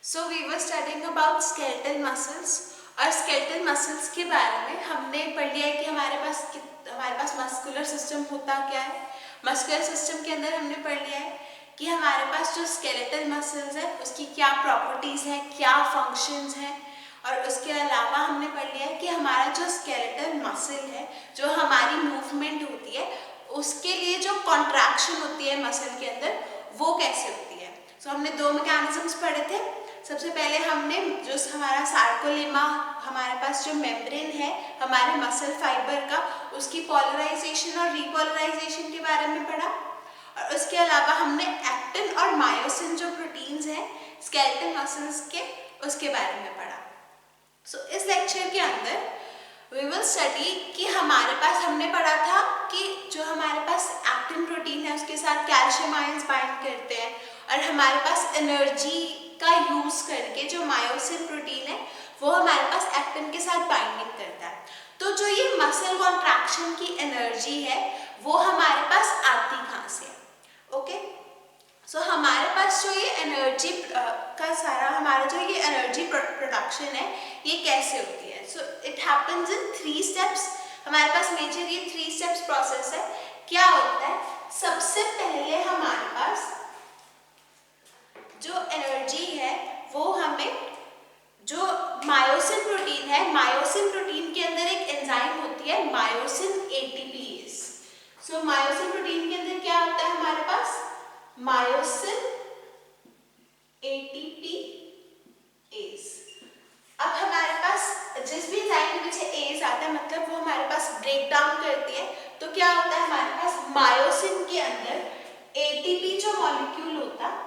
So we were studying about skeletal muscles और skeletal muscles के बारे में हमने पढ़ लिया है कि हमारे पास मस्कुलर सिस्टम होता क्या है। मस्कुलर सिस्टम के अंदर हमने पढ़ लिया है कि हमारे पास जो स्केलेटल मसल्स है उसकी क्या प्रॉपर्टीज हैं, क्या फंक्शंस हैं, और उसके अलावा हमने पढ़ लिया है कि हमारा जो स्केलेटल मसल है, जो हमारी मूवमेंट होती है, उसके लिए जो कॉन्ट्रैक्शन होती है मसल के अंदर वो कैसे होती है। सो हमने दो मैकेनिज्म्स पढ़े थे। सबसे पहले हमने जो हमारा सार्कोलेमा, हमारे पास जो मेम्ब्रेन है हमारे मसल फाइबर का, उसकी पोलराइजेशन और रीपोलराइजेशन के बारे में पढ़ा। और उसके अलावा हमने एक्टिन और मायोसिन जो प्रोटीन्स हैं स्केलेटल मसल्स के, उसके बारे में पढ़ा। सो इस लेक्चर के अंदर वी विल स्टडी कि हमारे पास हमने पढ़ा था कि जो हमारे पास एक्टिन प्रोटीन है उसके साथ कैल्शियम आयंस बाइंड करते हैं, और हमारे पास एनर्जी का यूज करके जो मायोसिन प्रोटीन है वो हमारे पास एक्टिन के साथ बाइंडिंग करता है। तो जो ये मसल कॉन्ट्रैक्शन की एनर्जी है वो हमारे पास आती कहाँ से है? ओके, सो हमारे पास जो ये एनर्जी का सारा हमारा जो ये एनर्जी प्रोडक्शन है ये कैसे होती है? So it happens in 3 steps. हमारे पास मेजर ये 3 स्टेप्स प्रोसेस है। क्या होता है? सबसे पहले हमारे पास जो एनर्जी है वो हमें जो मायोसिन प्रोटीन है, मायोसिन प्रोटीन के अंदर एक एंजाइम होती है मायोसिन एटीपीएस। सो मायोसिन प्रोटीन के अंदर क्या होता है हमारे पास? Myosin ATPase. अब हमारे पास जिस भी एंजाइम के पीछे एस आता है मतलब वो हमारे पास ब्रेक डाउन करती है। तो क्या होता है हमारे पास मायोसिन के अंदर एटीपी जो मॉलिक्यूल होता है,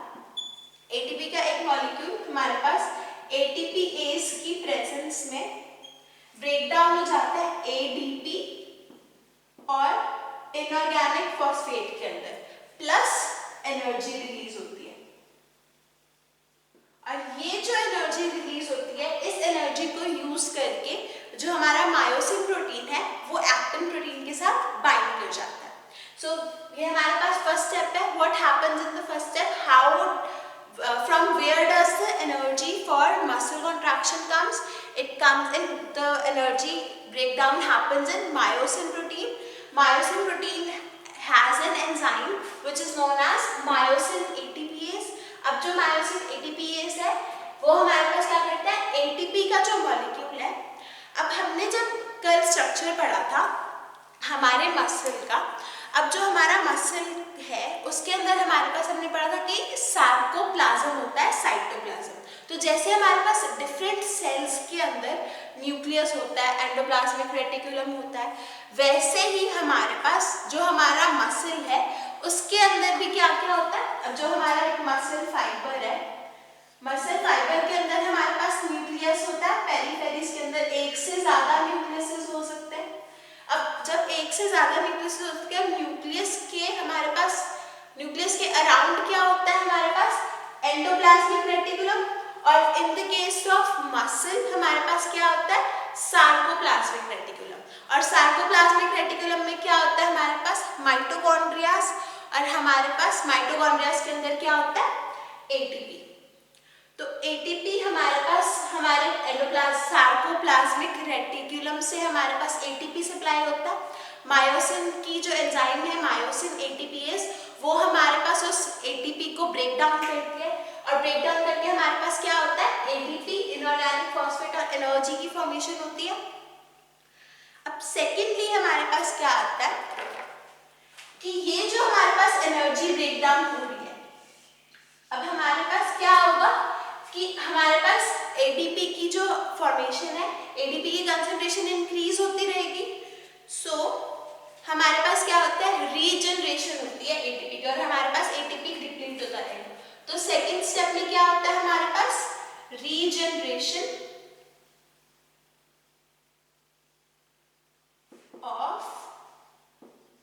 एटीपी का एक मॉलिक्यूल हमारे पास एटीपीएस की प्रेजेंस में ब्रेक डाउन हो जाता है एडीपी और इनऑर्गेनिक फॉस्फेट के अंदर, प्लस एनर्जी रिलीज होती है। और ये जो एनर्जी रिलीज होती है, इस एनर्जी को यूज करके जो हमारा मायोसिन प्रोटीन है वो एक्टिन प्रोटीन के साथ बाइंड हो जाता है। सो ये हमारे पास फर्स्ट स्टेप है। What happens in the first step? How from where does the energy for muscle contraction comes? It comes in the energy breakdown happens in myosin protein. Myosin protein has an enzyme which is known as myosin ATPase. अब जो myosin ATPase है वो हमारे पास क्या करता है? ATP का जो मॉलिक्यूल है, अब हमने जब कल स्ट्रक्चर पढ़ा था हमारे मसल का, अब जो हमारा मसल है उसके अंदर हमारे पास हमने पढ़ा था कि सार्कोप्लाज्म होता है, साइटोप्लाज्म। तो जैसे हमारे पास डिफरेंट सेल्स के अंदर न्यूक्लियस होता है, एंडोप्लाज्मिक रेटिकुलम होता है, वैसे ही हमारे पास जो हमारा मसल है उसके अंदर भी क्या क्या होता है? अब जो हमारा एक मसल फाइबर है, मसल फाइबर के अंदर हमारे पास न्यूक्लियस होता है, पेरिफेरीज के अंदर एक से ज्यादा न्यूक्लियस हो सकते हैं। अब जब एक से ज्यादा न्यूक्लियस होते हैं, न्यूक्लियस के हमारे पास, न्यूक्लियस के अराउंड क्या होता है हमारे पास? Endoplasmic reticulum. और in the case of muscle हमारे पास क्या होता है? Sarcoplasmic reticulum. और सार्कोप्लाज्मिक रेटिकुलम में क्या होता है हमारे पास? माइटोकॉन्ड्रियाज। और हमारे पास माइटोकॉन्ड्रियाज के अंदर क्या होता है? एटीपी। तो एटीपी हमारे पास हमारे सार्कोप्लाज्मिक रेटिकुलम से हमारे पास एटीपी सप्लाई होता है। मायोसिन की जो एंजाइम है मायोसिन एटीपीएस, वो हमारे पास उस एटीपी को ब्रेक डाउन करती है, और ब्रेक डाउन करके हमारे पास क्या होता है? एडीपी, इनऑर्गेनिक फॉस्फेट, और एनर्जी की फॉर्मेशन होती है। अब सेकेंडली हमारे पास क्या आता है कि ये जो हमारे पास एनर्जी ब्रेक डाउन हो रही है, अब हमारे पास क्या होगा कि हमारे पास एडीपी की जो फॉर्मेशन है, एडीपी की कंसंट्रेशन इंक्रीज होती रहेगी। सो हमारे पास क्या होता है? रीजनरेशन होती है एटीपी की, और हमारे पास एटीपी डिप्लीट होता रहेगा। तो सेकंड स्टेप में क्या होता है हमारे पास? Regeneration of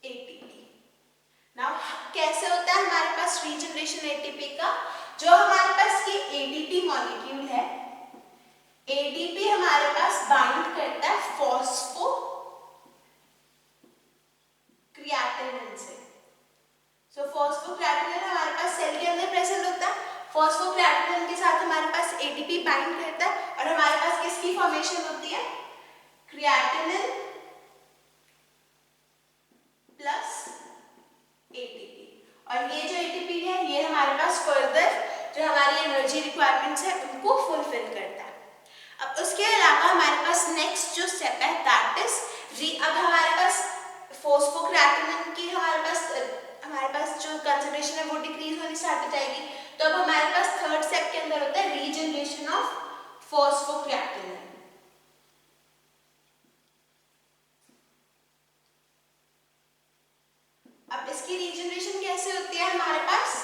ATP. नाउ कैसे होता है हमारे पास रीजनरेशन एटीपी का? जो हमारे पास ये एडीपी मॉलिक्यूल है, एडीपी हमारे पास बाइंड करता है फॉस्फो क्रिएटिनिन से। सो फॉस्फो क्रिएटिनिन हमारे पास सेल के अंदर प्रेजेंट होता है। फॉस्फोक्रिएटिनिन के साथ हमारे पास एटीपी बाइंड करता है और हमारे पास किसकी फॉर्मेशन होती है, क्रिएटिनिन प्लस एटीपी। और ये जो एटीपी है ये हमारे पास फर्दर जो हमारी एनर्जी रिक्वायरमेंट्स है उनको फुलफिल करता है। अब उसके अलावा हमारे पास नेक्स्ट जो स्टेप है दैट इज अब हमारे पास फॉस्फोक्रिएटिनिन की हमारे पास जो कंसंट्रेशन है वो डिक्रीज होनी स्टार्ट हो जाएगी। तो अब हमारे पास थर्ड स्टेप के अंदर होता है रीजनरेशन ऑफ फॉस्फोक्रिएटिनिन। अब इसकी रीजनरेशन कैसे होती है, हमारे पास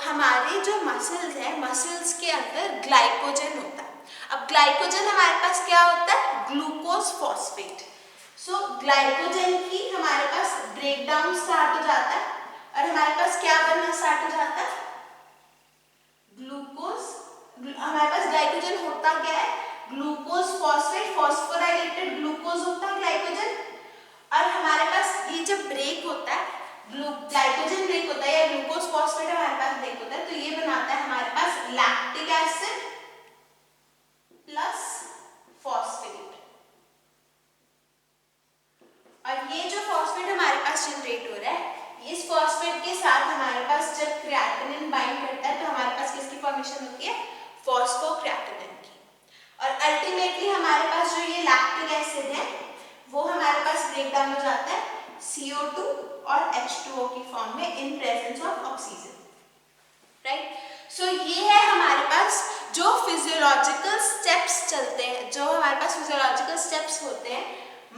हमारे जो मसल्स है, मसल्स के अंदर ग्लाइकोजन होता है। अब ग्लाइकोजन हमारे पास क्या होता है, ग्लूकोज फॉस्फेट। सो ग्लाइकोजन की हमारे पास ब्रेकडाउन स्टार्ट हो जाता है और हमारे पास क्या बनना स्टार्ट हो जाता है, ग्लूकोज। हमारे पास ग्लाइकोजन होता क्या है, ग्लूकोज फॉस्फेट, फॉस्फोराइलेटेड ग्लूकोज होता है ग्लाइकोजन। और हमारे पास ये जब ब्रेक होता है, ग्लाइकोजन ब्रेक होता है या ग्लूकोज फॉस्फेट हमारे पास ब्रेक होता है, तो ये बनाता है हमारे पास लैक्टिक एसिड प्लस फॉस्फेट। और ये जो फॉस्फेट हमारे पास जनरेट हो रहा है, इस फॉस्फेट के साथ हमारे पास जब क्रिएटिनिन बाइंड करता है तो हमारे पास किसकी फॉर्मेशन होती है, फॉस्फोक्रिएटिनिन की। और अल्टीमेटली हमारे पास जो ये लैक्टिक एसिड है वो हमारे पास ब्रेक डाउन हो जाता है CO2 और H2O की फॉर्म में in presence of oxygen, right. So ये है हमारे पास जो फिजियोलॉजिकल स्टेप्स चलते हैं, जो हमारे पास फिजियोलॉजिकल स्टेप्स होते हैं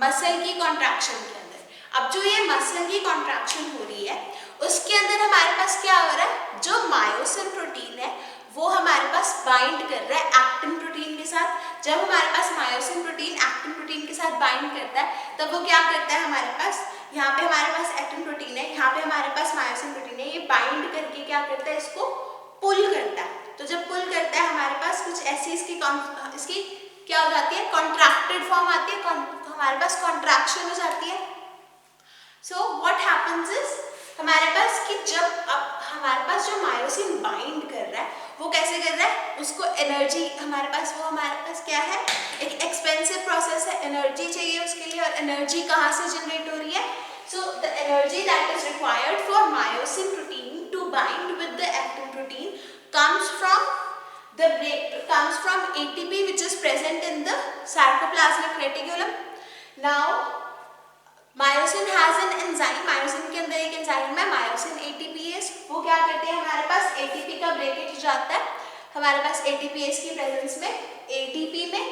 मसल की कॉन्ट्रैक्शन के अंदर। अब जो ये मसल की कॉन्ट्रैक्शन हो रही है उसके अंदर हमारे पास क्या हो रहा है, जो मायोसिन प्रोटीन है वो हमारे पास बाइंड कर रहा है एक्टिन प्रोटीन के साथ। जब हमारे पास मायोसिन प्रोटीन एक्टिन प्रोटीन के साथ बाइंड करता है तब वो क्या करता है, हमारे पास यहाँ पे हमारे पास एक्टिन प्रोटीन है, यहाँ पे हमारे पास मायोसिन प्रोटीन है, ये बाइंड करके क्या करता है, इसको पुल करता है। तो जब पुल करता है हमारे पास कुछ ऐसी इसकी क्या हो जाती है, कॉन्ट्रैक्टेड फॉर्म आती है, हमारे पास कॉन्ट्रैक्शन हो जाती है। सो व्हाट हैपेंस इज हमारे पास कि जब अब हमारे पास जो मायोसिन बाइंड कर रहा है वो कैसे कर रहा है, उसको एनर्जी हमारे पास क्या है, एक एक्सपेंसिव प्रोसेस है, एनर्जी चाहिए उसके लिए। और एनर्जी कहाँ से जनरेट हो रही है, so the energy that is required for myosin protein to bind with the actin protein comes from ATP which is present in the sarcoplasmic reticulum. Now myosin has an enzyme, myosin के अंदर एक enzyme है myosin ATPase, वो क्या करते हैं, हमारे पास ATP का ब्रेकेज हो जाता है हमारे पास ATPase की प्रेजेंस में, ATP में,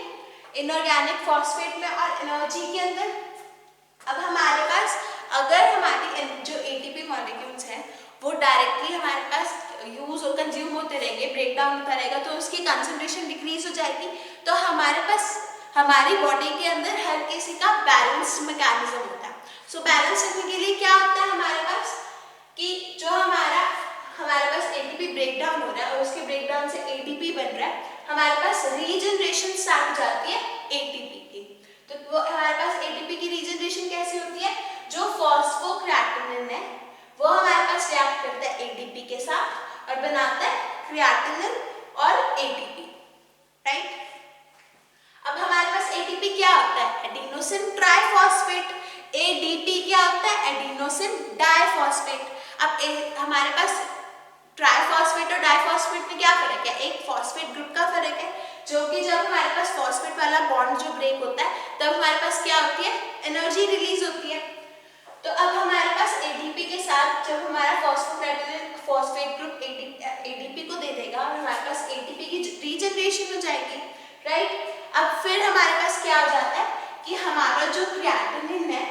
इनऑर्गेनिक फॉस्फेट में और एनर्जी के अंदर। अब हमारे पास अगर हमारी जो ATP मॉलिक्यूल्स हैं वो डायरेक्टली हमारे पास यूज और कंज्यूम होते रहेंगे, ब्रेक डाउन होता रहेगा, तो उसकी कंसंट्रेशन डिक्रीज हो जाएगी। तो हमारे पास हमारी बॉडी के अंदर हर किसी का बैलेंस मैकेनिज्म होता है। सो बैलेंस रखने के लिए क्या होता है हमारे पास कि जो हमारे पास ATP ब्रेक डाउन हो रहा है और उसके ब्रेक डाउन से ATP बन रहा है, हमारे पास रीजनरेशन स्टार्ट हो जाती है ATP की। तो वो हमारे पास ATP की रीजनरेशन कैसे होती है, जो फॉस्फोक्रिएटिनिन है वो हमारे पास रिएक्ट करता है ATP के साथ और बनाता है क्रिएटिनिन और ATP, राइट। अब हमारे पास ATP क्या होता है, एडिनोसिन ट्राइफॉस्फेट। ADP क्या होता है, एडिनोसिन डाइफॉस्फेट। अब हमारे पास ट्राइफॉस्फेट और डाइफॉस्फेट में क्या फर्क है, एक फॉस्फेट ग्रुप का फर्क है, जो कि जब हमारे पास फॉस्फेट वाला बॉन्ड जो ब्रेक होता है तब हमारे पास क्या होती है, एनर्जी रिलीज होती है। तो अब हमारे पास ADP के साथ जब हमारा फॉस्फेट ग्रुप ADP को दे देगा और हमारे पास ATP की रीजनरेशन हो जाएगी, राइट। अब फिर हमारे पास क्या हो जाता है कि हमारा जो क्रिएटिनिन है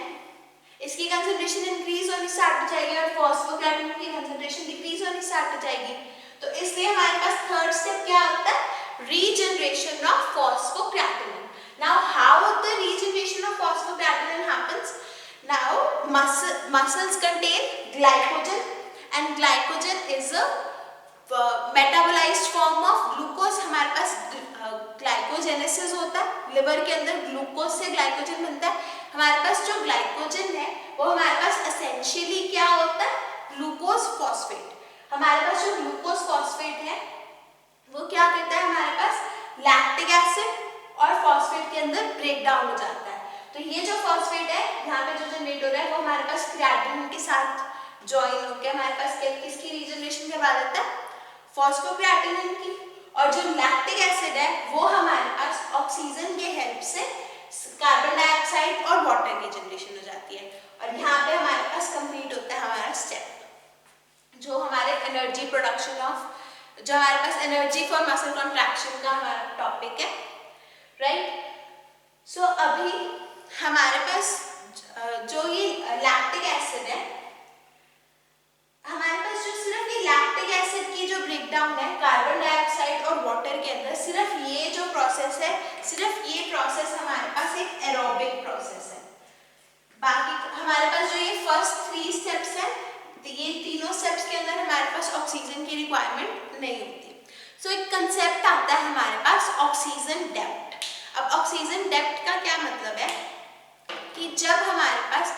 इसकी कंसंट्रेशन इंक्रीज होनी स्टार्ट हो जाएगी और फॉस्फोक्रिएटिनिन की कंसंट्रेशन डिक्रीज होनी स्टार्ट हो जाएगी। तो इसलिए हमारे पास थर्ड स्टेप क्या होता है, regeneration of phosphocreatinine. Now how the regeneration of phosphocreatinine happens, now muscles contain glycogen and glycogen is a metabolized form of glucose। हमारे पास ग्लाइकोजेनेसिस होता है, लिवर के अंदर ग्लूकोज से ग्लाइकोजन बनता है। हमारे पास जो ग्लाइकोजन है वो हमारे पास एसेंशियली क्या होता है, ग्लूकोज फॉस्फेट, हमारे पास जो ग्लूकोज फॉस्फेट है वो क्या करता है, हमारे पास लैक्टिक एसिड और फॉस्फेट के अंदर ब्रेक डाउन हो जाता है। तो ये जो फॉस्फेट है यहाँ पे जो जनरेट हो रहा है वो हमारे पास क्रिएटिनिन के साथ ज्वाइन होकर हमारे पास किसकी रीजनरेशन करवा देता है, फॉस्फोक्रिएटिनिन की। और जो लैक्टिक एसिड है वो हमारे पास ऑक्सीजन के हेल्प से कार्बन डाइऑक्साइड और वाटर की जनरेशन हो जाती है। और यहाँ पे हमारे पास कंप्लीट होता है हमारा स्टेप जो हमारे एनर्जी प्रोडक्शन ऑफ, जो हमारे पास एनर्जी फॉर मसल कॉन्ट्रैक्शन का हमारा टॉपिक है, राइट। सो अभी हमारे पास जो ये लैक्टिक एसिड है, हमारे पास जो सिर्फ ये लैक्टिक एसिड की जो ब्रेकडाउन है कार्बन डाइऑक्साइड और वाटर के अंदर, सिर्फ ये जो प्रोसेस है, सिर्फ ये प्रोसेस हमारे पास एक एरोबिक प्रोसेस है। बाकी हमारे पास जो ये फर्स्ट 3 स्टेप्स हैं, ये तीनों स्टेप्स के अंदर हमारे पास ऑक्सीजन की रिक्वायरमेंट नहीं होती। सो एक कंसेप्ट आता है हमारे पास ऑक्सीजन डेप्थ। अब ऑक्सीजन डेप्थ का क्या मतलब है कि जब हमारे पास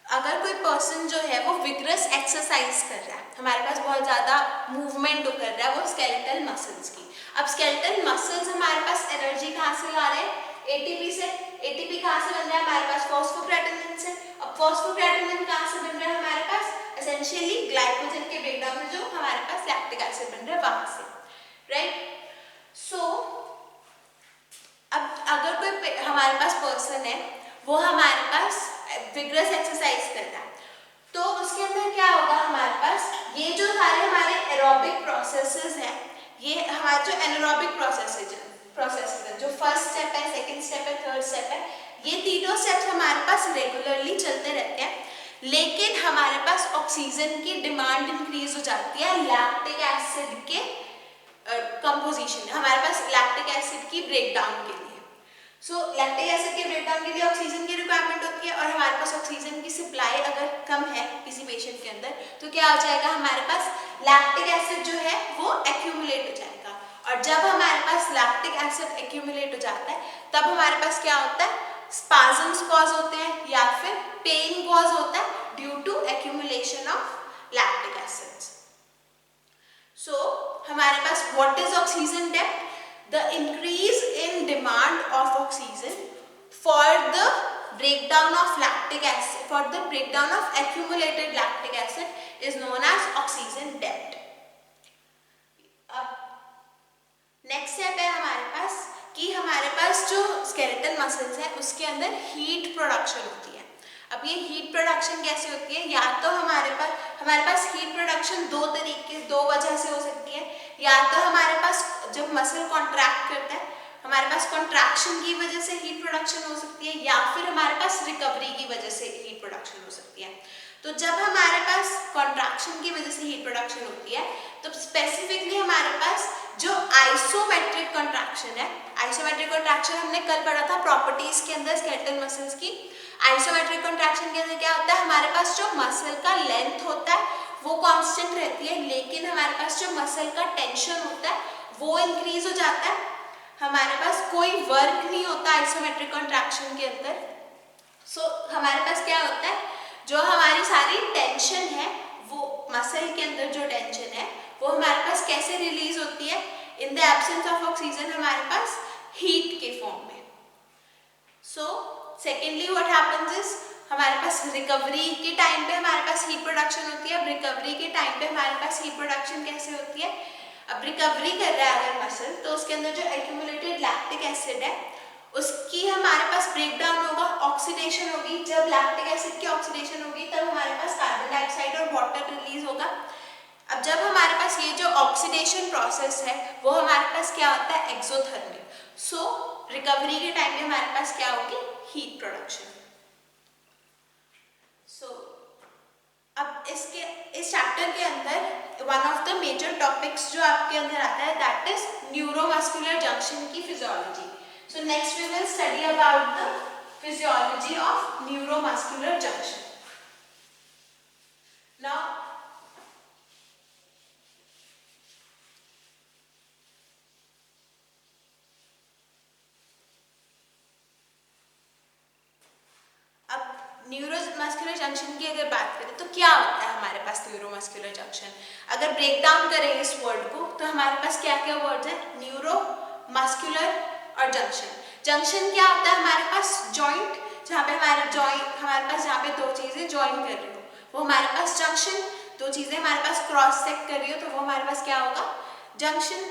अगर कोई पर्सन जो है वो विग्रस एक्सरसाइज कर रहा है, हमारे पास बहुत ज़्यादा मूवमेंट कर रहा है वो स्केलेटल मसल्स की। अब स्केलेटल मसल्स हमारे पास एनर्जी कहाँ से ला रहे हैं, एटीपी से। एटीपी कहाँ से बन रहा है हमारे पास, फॉस्फोक्रेटिनिन से। अब फॉस्फोक्रेटिनिन कहाँ से बन रहा है हमारे पास, एसेंशियली ग्लाइकोजन के ब्रेकडाउन से जो हमारे पास लैक्टिक एसिड बन रहा है वहां से, राइट। सो अब अगर कोई हमारे पास पर्सन है वो हमारे पास विग्रस एक्सरसाइज कर रहा है, तो उसके अंदर क्या होगा, हमारे पास ये जो सारे हमारे एरोबिक प्रोसेसेस हैं, ये हमारे जो एनारोबिक प्रोसेसेस है, जो फर्स्ट स्टेप है, सेकंड स्टेप है, थर्ड स्टेप है, ये तीनों स्टेप्स हमारे पास रेगुलरली चलते रहते हैं। लेकिन हमारे पास ऑक्सीजन की डिमांड इंक्रीज हो जाती है लैक्टिक एसिड के कंपोजिशन, हमारे पास लैक्टिक एसिड की ब्रेकडाउन के लिए। सो लैक्टिक एसिड के ब्रेकडाउन के लिए ऑक्सीजन की रिक्वायरमेंट होती है, और हमारे पास ऑक्सीजन की सप्लाई अगर कम है किसी पेशेंट के अंदर, तो क्या हो जाएगा, हमारे पास लैक्टिक एसिड जो है वो एक्यूमुलेट हो जाएगा। और जब हमारे पास लैक्टिक एसिड एक्यूमुलेट हो जाता है तब हमारे पास क्या होता है, स्पाज़म्स कॉज होते हैं या फिर पेन कॉज होता है due to accumulation of lactic acids. So हमारे पास what is oxygen depth, the increase in demand of oxygen for the breakdown of lactic acid, for the breakdown of accumulated lactic acid is known as oxygen depth. अब next step है हमारे पास कि हमारे पास जो skeletal muscles है उसके अंदर heat production होती है। अब ये हीट प्रोडक्शन कैसे होती है, या तो हमारे पास हीट प्रोडक्शन दो वजह से हो सकती है। या तो हमारे पास जब मसल कॉन्ट्रैक्ट करता है, हमारे पास कॉन्ट्रैक्शन की वजह से हीट प्रोडक्शन हो सकती है, या फिर हमारे पास रिकवरी की वजह से हीट प्रोडक्शन हो सकती है। तो जब हमारे पास कॉन्ट्रैक्शन की वजह से हीट प्रोडक्शन होती है तो स्पेसिफिकली हमारे पास जो आइसोमेट्रिक कॉन्ट्रैक्शन है, आइसोमेट्रिक कॉन्ट्रैक्शन हमने कल पढ़ा था प्रॉपर्टीज के अंदर स्केलेटल मसल्स की। आइसोमेट्रिक कॉन्ट्रैक्शन के अंदर क्या होता है, हमारे पास जो मसल का लेंथ होता है वो कांस्टेंट रहती है, लेकिन हमारे पास जो मसल का टेंशन होता है वो इंक्रीज हो जाता है। हमारे पास कोई वर्क नहीं होता आइसोमेट्रिक कॉन्ट्रैक्शन के अंदर। सो हमारे पास क्या होता है, जो हमारी सारी टेंशन है वो मसल के अंदर जो टेंशन है वो हमारे पास कैसे रिलीज होती है, in the absence of oxygen हमारे पास हीट के फॉर्म में। So secondly what happens is, हमारे पास रिकवरी के टाइम पे हमारे पास हीट प्रोडक्शन होती है। अब रिकवरी के टाइम पे हमारे पास हीट प्रोडक्शन कैसे होती है, अब रिकवरी कर रहा है अगर मसल तो उसके अंदर जो एक्यूमुलेटेड लैक्टिक एसिड है उसकी हमारे पास ब्रेकडाउन होगा, ऑक्सीडेशन होगी। जब लैक्टिक एसिड की ऑक्सीडेशन होगी तब हमारे पास कार्बन डाइऑक्साइड और वाटर रिलीज होगा। अब जब हमारे पास ये जो ऑक्सीडेशन प्रोसेस है वो हमारे पास क्या होता है, एक्सोथर्मिक। सो रिकवरी के टाइम पे हमारे पास क्या होगी, हीट प्रोडक्शन। अब इस चैप्टर के अंदर one of the major topics जो आपके अंदर आता है दैट इज न्यूरोमस्कुलर जंक्शन की physiology. So next we will study about the physiology of neuromuscular junction. Now neuromuscular junction की अगर बात करें तो क्या होता है हमारे पास न्यूरोमस्कुलर जंक्शन? अगर ब्रेक डाउन करें इस वर्ड को तो हमारे पास क्या क्या वर्ड्स है? न्यूरो, मस्कुलर और जंक्शन। जंक्शन क्या होता है? हमारे पास जॉइंट, जहाँ पे हमारे पास जहाँ पे दो चीजें ज्वाइन कर रही हो वो हमारे पास जंक्शन, दो चीजें हमारे पास क्रॉस सेक्ट कर रही हो तो वो हमारे पास क्या होगा? जंक्शन।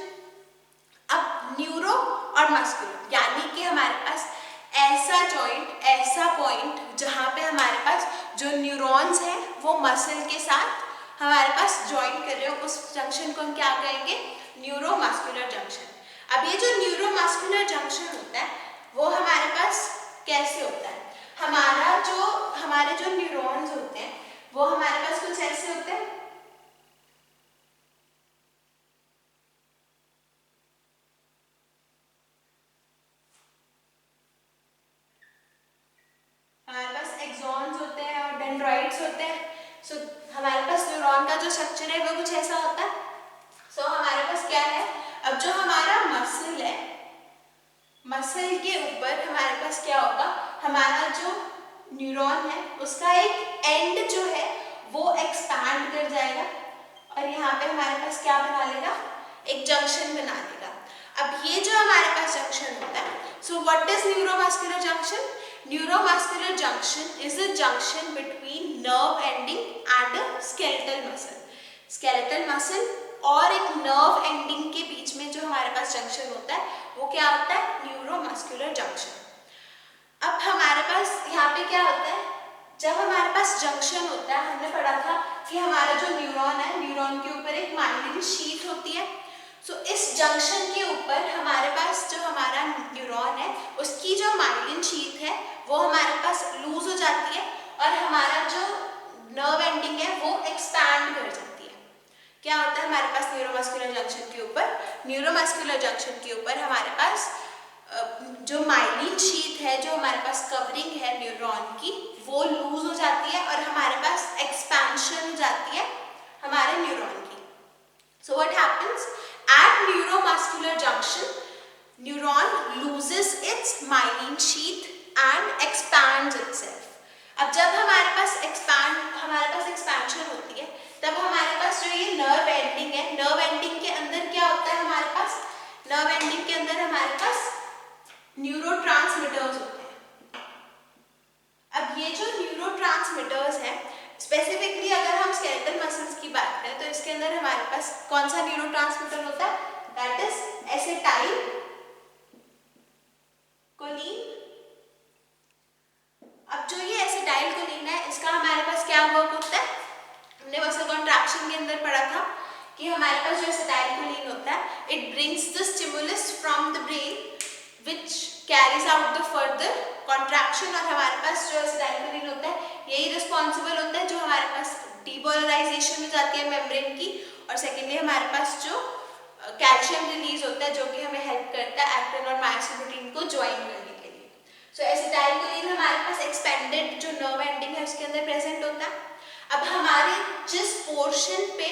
अब न्यूरो और मस्कुलर यानी कि हमारे पास ऐसा जॉइंट, ऐसा पॉइंट जहाँ पे हमारे पास जो न्यूरॉन्स हैं वो मसल के साथ हमारे पास ज्वाइन कर रहे हो, उस जंक्शन को हम क्या कहेंगे? Neuromuscular junction. अब ये जो न्यूरोमस्कुलर जंक्शन होता है वो हमारे पास कैसे होता है? हमारे जो न्यूरॉन्स होते हैं वो हमारे पास कुछ ऐसे होते हैं। हमारे पास एक्सॉन्स होते हैं और डेंड्राइट्स होते हैं। सो हमारे पास न्यूरॉन का जो स्ट्रक्चर है वो कुछ ऐसा होता है। सो हमारे पास क्या है? अब जो हमारा मसल है, मसल के ऊपर हमारे पास क्या होगा? हमारा जो न्यूरॉन है उसका एक एंड जो है वो एक्सपैंड कर जाएगा और यहाँ पे हमारे पास क्या बना लेगा? एक जंक्शन बना लेगा। अब ये जो हमारे पास जंक्शन होता है, so what is neuromuscular junction? Neuromuscular junction is a junction between nerve ending and a skeletal muscle. Skeletal muscle और एक nerve ending के बीच में जो हमारे पास जंक्शन होता है वो क्या होता है? Neuromuscular junction. अब हमारे पास यहाँ पे क्या होता है? जब हमारे पास जंक्शन होता है, हमने पढ़ा था कि हमारा जो न्यूरॉन है, न्यूरॉन के ऊपर एक माइलिन शीथ होती है। सो इस जंक्शन के ऊपर हमारे पास जो हमारा न्यूरॉन है उसकी जो माइलिन शीथ है वो हमारे पास लूज हो जाती है और हमारा जो नर्व एंडिंग है वो एक्सपैंड कर जाती है। क्या होता है हमारे पास न्यूरोमस्कुलर जंक्शन के ऊपर? न्यूरोमस्कुलर जंक्शन के ऊपर हमारे पास जो माइलिन शीथ है, जो हमारे पास कवरिंग है न्यूरॉन की, वो लूज हो जाती है और हमारे पास एक्सपेंशन हो जाती है हमारे न्यूरॉन की। So what happens at neuromuscular junction? Neuron loses its myelin sheath and expands itself. अब जब हमारे पास एक्सपेंशन होती है तब हमारे पास जो ये नर्व एंडिंग है, नर्व एंडिंग के अंदर क्या होता है? हमारे पास नर्व एंडिंग के अंदर हमारे पास न्यूरोट्रांसमीटर्स होते हैं। अब ये जो न्यूरोट्रांसमीटर्स हैं, स्पेसिफिकली अगर हम स्केलेटल मसल्स की बात करें तो इसके अंदर हमारे पास कौन सा न्यूरोट्रांसमीटर होता है? That is acetyl choline. अब जो ये एसिटाइल कोलिन है इसका हमारे पास क्या वर्क होता है? हमने मसल कॉन्ट्रैक्शन के अंदर पढ़ा था कि हमारे पास जो एसिटाइल कोलिन होता है, it brings the stimulus from the brain which carries out the further contraction। और हमारे पास जो एसिटाइल कोलिन होता है यही रिस्पॉन्सिबल होता है जो हमारे पास डीपोलराइजेशन हो जाती है मेम्ब्रेन की, और सेकेंडली हमारे पास जो कैल्शियम रिलीज होता है जो कि हमें हेल्प करता है एक्टिन और मायोसिन प्रोटीन को ज्वाइन करने के लिए। सो एसिटाइल कोलिन हमारे पास एक्सपेंडेड जो नर्व एंडिंग है उसके अंदर प्रेजेंट होता है। अब हमारे जिस पोर्शन पे,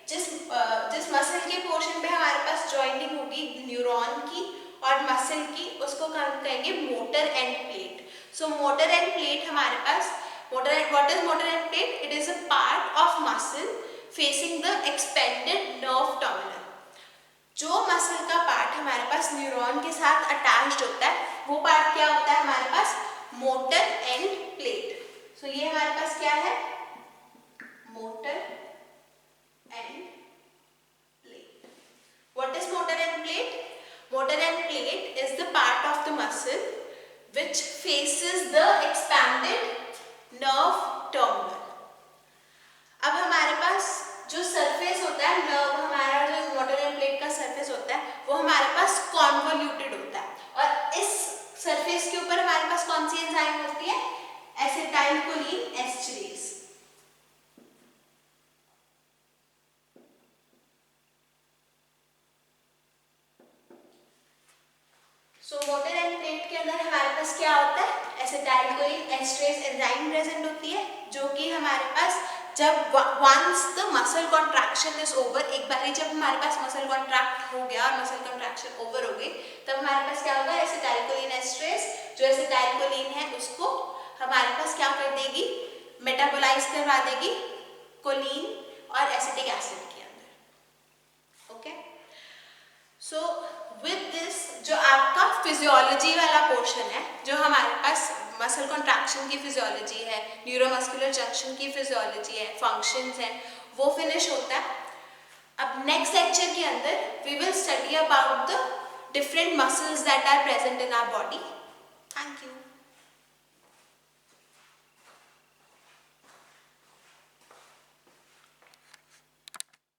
जिस मसल के पोर्शन पे हमारे पास ज्वाइनिंग होगी न्यूरॉन की और मसल की, उसको हम कहेंगे motor end plate. So motor end plate हमारे पास, what is motor end plate? It is a part of muscle facing the expanded nerve terminal. जो मसल का पार्ट हमारे पास न्यूरॉन के साथ अटैच्ड होता है वो पार्ट क्या होता है हमारे पास? Motor end plate. सो ये हमारे पास क्या है? Motor end plate. What is motor end plate? Motor end plate is the part of the muscle which faces the expanded nerve terminal. अब हमारे पास जो सरफेस होता है, नर्व, हमारा जो मोटर एंड प्लेट का सरफेस होता है वो हमारे पास कॉन्वोल्यूटेड होता है और इस सरफेस के ऊपर हमारे पास कौन सी एंजाइम होती है? Acetylcholinesterase. So motor end plate के अंदर हमारे पास क्या होता है? Acetylcholinesterase enzyme present होती है जो कि हमारे पास जब once the muscle contraction is over, एक बार जब हमारे पास मसल कॉन्ट्रैक्ट हो गया और मसल कॉन्ट्रैक्शन ओवर हो गई तब हमारे पास क्या होगा? एसिटाइल कोलिन एस्टरेज, जो एसिटाइल कोलिन है उसको हमारे पास क्या कर देगी, मेटाबोलाइज करवा देगी कोलिन और एसिटिक एसिड के अंदर। ओके, सो विद दिस जो आपका फिजियोलॉजी वाला पोर्शन है, जो हमारे पास मसल कॉन्ट्रैक्शन की फिजियोलॉजी है, न्यूरोमस्कुलर जंक्शन की फिजियोलॉजी है, फंक्शंस है, वो फिनिश होता है। अब नेक्स्ट लेक्चर के अंदर we will study about the different muscles that are present in our body. Thank you.